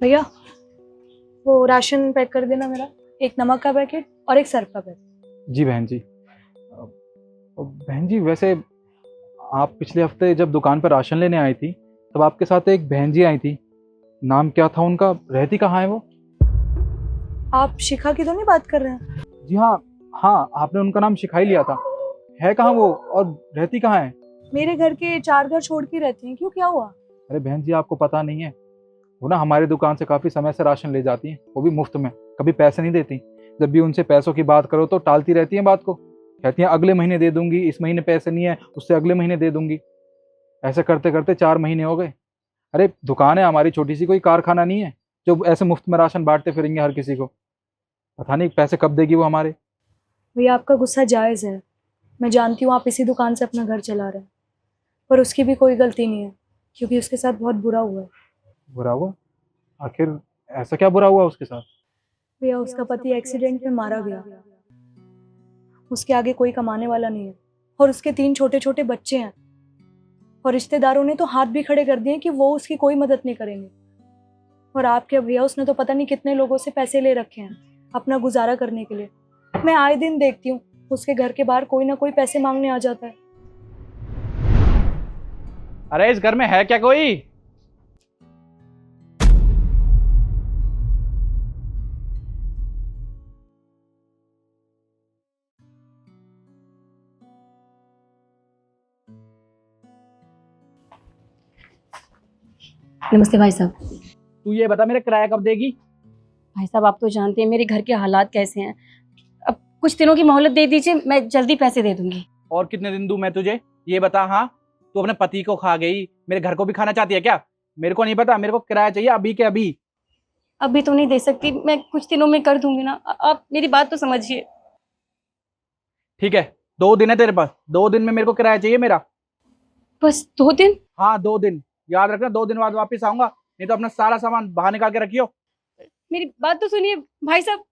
भैया वो ration pack कर देना मेरा, एक नमक का पैकेट और एक सर्फ का पैकेट। जी बहन जी। बहन जी वैसे आप पिछले हफ्ते जब दुकान पर राशन लेने आई थी तब आपके साथ एक बहन जी आई थी, नाम क्या था उनका, रहती कहाँ है वो? आप शिखा की तो नहीं बात कर रहे हैं? जी हाँ। हाँ, आपने उनका नाम शिखा ही लिया था। है कहाँ वो और रहती कहाँ है? मेरे घर के 4 घर छोड़ के रहती हैं, क्यों क्या हुआ? अरे बहन जी आपको पता नहीं है, वो ना हमारी दुकान से काफ़ी समय से राशन ले जाती हैं, वो भी मुफ्त में, कभी पैसे नहीं देती। जब भी उनसे पैसों की बात करो तो टालती रहती हैं बात को, कहती हैं अगले महीने दे दूंगी, इस महीने पैसे नहीं है, उससे अगले महीने दे दूंगी। ऐसे करते करते 4 महीने हो गए। अरे दुकान है हमारी छोटी सी, कोई कारखाना नहीं है जो ऐसे मुफ्त में राशन बांटते फिरेंगे हर किसी को। पता नहीं पैसे कब देगी वो हमारे। भैया आपका गुस्सा जायज़ है, मैं जानती हूँ आप इसी दुकान से अपना घर चला रहे हैं, पर उसकी भी कोई गलती नहीं है क्योंकि उसके साथ बहुत बुरा हुआ है। बुरा हुआ? आखिर ऐसा क्या बुरा हुआ उसके साथ? भैया उसका पति एक्सीडेंट में मारा गया, उसके आगे कोई कमाने वाला नहीं है और उसके 3 छोटे छोटे बच्चे हैं, और रिश्तेदारों ने तो हाथ भी खड़े कर दिए कि वो उसकी कोई मदद नहीं करेंगे। और आपके भैया उसने तो पता नहीं कितने लोगों से पैसे ले रखे हैं अपना गुजारा करने के लिए। मैं आए दिन देखती हूँ उसके घर के बाहर कोई ना कोई पैसे मांगने आ जाता है। अरे इस घर में है क्या कोई? नमस्ते भाई साहब। तू ये बता मेरा किराया कब देगी? भाई साहब आप तो जानते हैं मेरे घर के हालात कैसे हैं। अब कुछ दिनों की मोहलत दे दीजिए, मैं जल्दी पैसे दे दूंगी। और कितने दिन दूं मैं तुझे, ये बता। हाँ, तू अपने पति को खा गई, मेरे घर को भी खाना चाहती है क्या? मेरे को नहीं पता, मेरे को किराया चाहिए अभी के अभी। अभी तो नहीं दे सकती, मैं कुछ दिनों में कर दूंगी ना। आप मेरी बात तो समझिए। ठीक है, 2 दिन है तेरे पास, 2 दिन में मेरे को किराया चाहिए मेरा। बस 2 दिन? हाँ 2 दिन, याद रखना 2 दिन बाद वापस आऊंगा, नहीं तो अपना सारा सामान बाहर निकाल के रखियो। मेरी बात तो सुनिए भाई साहब।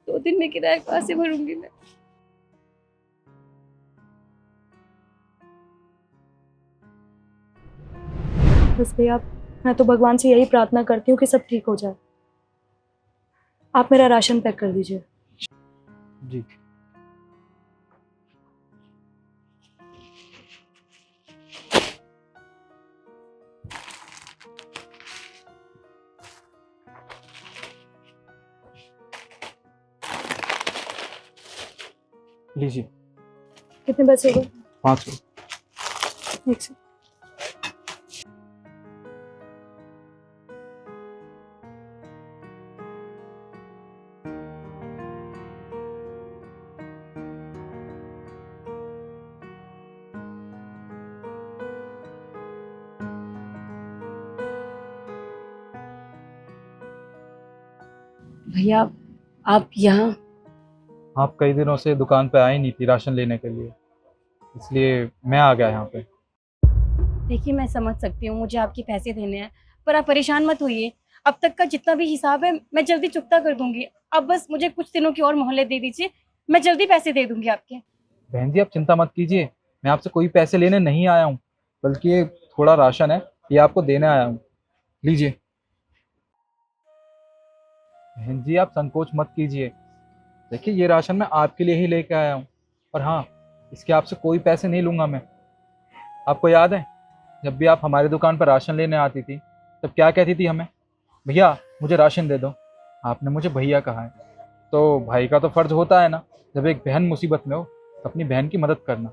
2 दिन में किराया कहाँ से भरूंगी मैं? बस भैया मैं तो भगवान से यही प्रार्थना करती हूँ कि सब ठीक हो जाए। आप मेरा राशन पैक कर दीजिए। जी। लीजिए। कितने पैसे हो गए? 500। एक से। भैया आप यहाँ? आप कई दिनों से दुकान पे आई नहीं थी राशन लेने के लिए, इसलिए मैं आ गया यहाँ पे। देखिए मैं समझ सकती हूँ मुझे आपके पैसे देने हैं, पर आप परेशान मत होइए। अब तक का जितना भी हिसाब है मैं जल्दी चुकता कर दूंगी। अब बस मुझे कुछ दिनों की और मोहलत दे दीजिए, मैं जल्दी पैसे दे दूंगी आपके। बहन जी आप चिंता मत कीजिए, मैं आपसे कोई पैसे लेने नहीं आया हूँ, बल्कि ये थोड़ा राशन है, ये आपको देने आया हूँ। लीजिए। बहन जी आप संकोच मत कीजिए, देखिए ये राशन मैं आपके लिए ही लेके आया हूँ, और हाँ, इसके आपसे कोई पैसे नहीं लूंगा मैं। आपको याद है जब भी आप हमारी दुकान पर राशन लेने आती थी तब क्या कहती थी हमें? भैया मुझे राशन दे दो। आपने मुझे भैया कहा है, तो भाई का तो फर्ज होता है ना, जब एक बहन मुसीबत में हो तो अपनी बहन की मदद करना।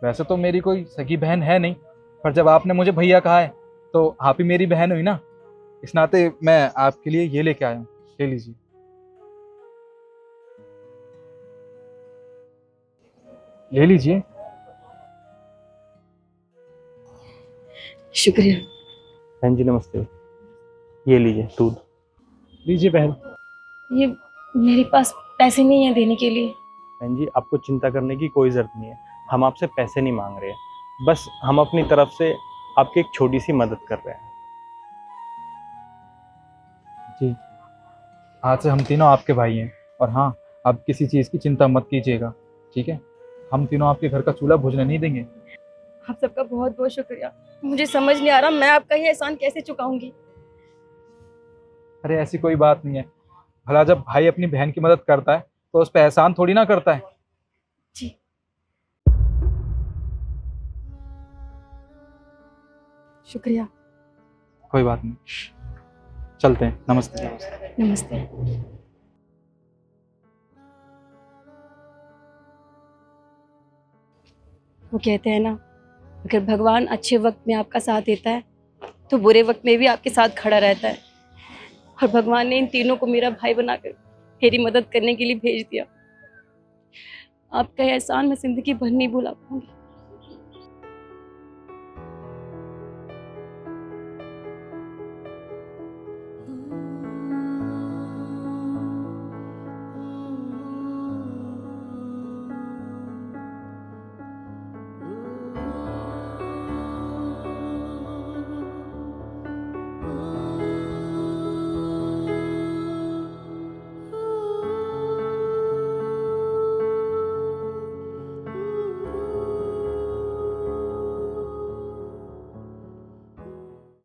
वैसे तो मेरी कोई सगी बहन है नहीं, पर जब आपने मुझे भैया कहा है तो आप ही मेरी बहन हुई ना, इस नाते मैं आपके लिए ये लेके आया हूँ। ले लीजिए। ले लीजिए। शुक्रिया। बहन जी नमस्ते, ये लीजिए दूध। लीजिए बहन। ये मेरे पास पैसे नहीं है देने के लिए। बहन जी आपको चिंता करने की कोई ज़रूरत नहीं है, हम आपसे पैसे नहीं मांग रहे हैं, बस हम अपनी तरफ से आपकी एक छोटी सी मदद कर रहे हैं। जी, आज से हम तीनों आपके भाई हैं, और हाँ, आप किसी चीज़ की चिंता मत कीजिएगा, ठीक है? हम तीनों आपके घर का चूल्हा बुझने नहीं देंगे। आप सबका बहुत बहुत शुक्रिया। मुझे समझ नहीं आ रहा मैं आपका ये एहसान कैसे चुकाऊंगी। अरे ऐसी कोई बात नहीं है। भला जब भाई अपनी बहन की मदद करता है तो उस पर एहसान थोड़ी ना करता है। जी। शुक्रिया। कोई बात नहीं, चलते हैं। नमस्ते। नमस्ते। वो कहते हैं ना, अगर भगवान अच्छे वक्त में आपका साथ देता है तो बुरे वक्त में भी आपके साथ खड़ा रहता है। और भगवान ने इन तीनों को मेरा भाई बनाकर मेरी मदद करने के लिए भेज दिया। आपका एहसान मैं जिंदगी भर नहीं भुला पाऊंगी।